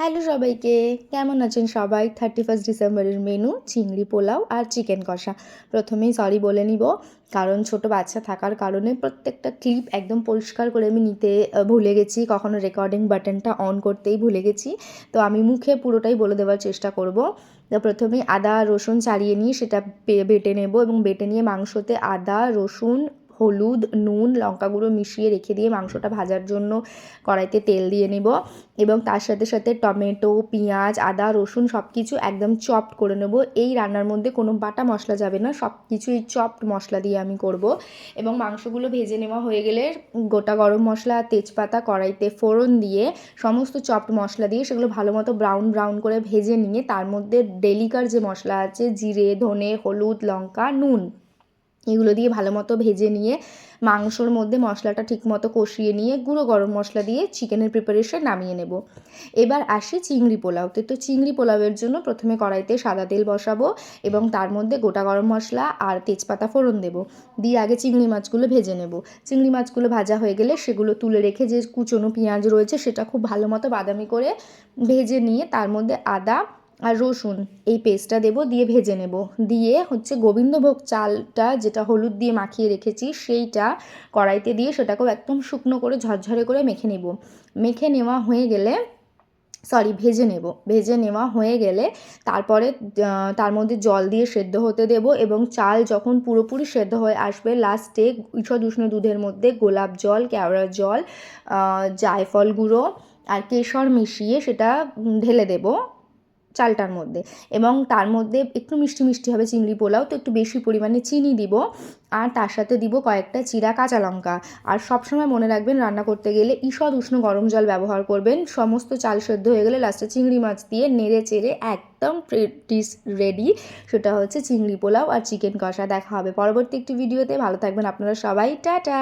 Hello সবাইকে, কেমন আছেন সবাই? 31 ডিসেম্বরের মেনু চিংড়ি পোলাও আর চিকেন কষা। প্রথমেই সরি বলে নিব, কারণ ছোট বাচ্চা থাকার কারণে প্রত্যেকটা ক্লিপ একদম পরিষ্কার করে আমি নিতে ভুলে গেছি, কখনো রেকর্ডিং বাটনটা অন করতেই ভুলে গেছি। তো আমি মুখে পুরোটাই বলে দেওয়ার চেষ্টা করব। তো প্রথমেই আদা রসুন ছাড়িয়ে নিয়ে সেটা বেটে নেব, এবং বেটে নিয়ে মাংসতে আদা রসুন হলুদ নুন লঙ্কা গুঁড়ো মিশিয়ে রেখে দিয়ে মাংসটা ভাজার জন্য কড়াইতে তেল দিয়ে নেব, এবং তার সাথে সাথে টমেটো পেঁয়াজ আদা রসুন সব কিছু একদম চপড করে নেব। এই রান্নার মধ্যে কোনো বাটা মশলা যাবে না, সব কিছু এই চপড মশলা দিয়ে আমি করব। এবং মাংসগুলো ভেজে নেওয়া হয়ে গেলে গোটা গরম মশলা তেজপাতা কড়াইতে ফোড়ন দিয়ে সমস্ত চপড মশলা দিয়ে সেগুলো ভালো মতো ব্রাউন ব্রাউন করে ভেজে নিয়ে তার মধ্যে ডেলিকার যে মশলা আছে জিরে ধনে হলুদ লঙ্কা নুন এগুলো দিয়ে ভালো মতো ভেজে নিয়ে মাংসর মধ্যে মশলাটা ঠিকমতো কষিয়ে নিয়ে গুঁড়ো গরম মশলা দিয়ে চিকেনের প্রিপারেশন নামিয়ে নেব। এবার আসি চিংড়ি পোলাওতে। তো চিংড়ি পোলাওয়ের জন্য প্রথমে কড়াইতে সাদা তেল বসাবো এবং তার মধ্যে গোটা গরম মশলা আর তেজপাতা ফোড়ন দেবো, দিয়ে আগে চিংড়ি মাছগুলো ভেজে নেব। চিংড়ি মাছগুলো ভাজা হয়ে গেলে সেগুলো তুলে রেখে যে কুচনো পেঁয়াজ রয়েছে সেটা খুব ভালো মতো বাদামি করে ভেজে নিয়ে তার মধ্যে আদা আর রসুন এই পেস্টটা দেবো, দিয়ে ভেজে নেব। দিয়ে গোবিন্দভোগ চালটা যেটা হলুদ দিয়ে মাখিয়ে রেখেছি সেইটা কড়াইতে দিয়ে সেটাকেও একদম শুকনো করে ঝরঝরে করে মেখে নেব। মেখে নেওয়া হয়ে গেলে ভেজে নেওয়া হয়ে গেলে তারপরে তার মধ্যে জল দিয়ে সেদ্ধ হতে দেব, এবং চাল যখন পুরোপুরি সেদ্ধ হয়ে আসবে লাস্টে ঈষৎ উষ্ণ দুধের মধ্যে গোলাপ জল কেওড়া জল জায়ফল গুঁড়ো আর কেশর মিশিয়ে সেটা ঢেলে দেব চালটার মধ্যে। এবং তার মধ্যে একটু মিষ্টি মিষ্টি হবে চিংড়ি পোলাও, তো একটু বেশি পরিমাণে চিনি দিব, আর তার সাথে দিব কয়েকটা চিরা কাঁচা লঙ্কা। আর সবসময় মনে রাখবেন রান্না করতে গেলে ঈষৎ উষ্ণ গরম জল ব্যবহার করবেন। সমস্ত চাল সেদ্ধ হয়ে গেলে লাস্টে চিংড়ি মাছ দিয়ে নেড়ে চেড়ে একদম ডিশ রেডি। সেটা হচ্ছে চিংড়ি পোলাও আর চিকেন কষা। দেখা হবে পরবর্তী একটি ভিডিওতে। ভালো থাকবেন আপনারা সবাই, টাটা।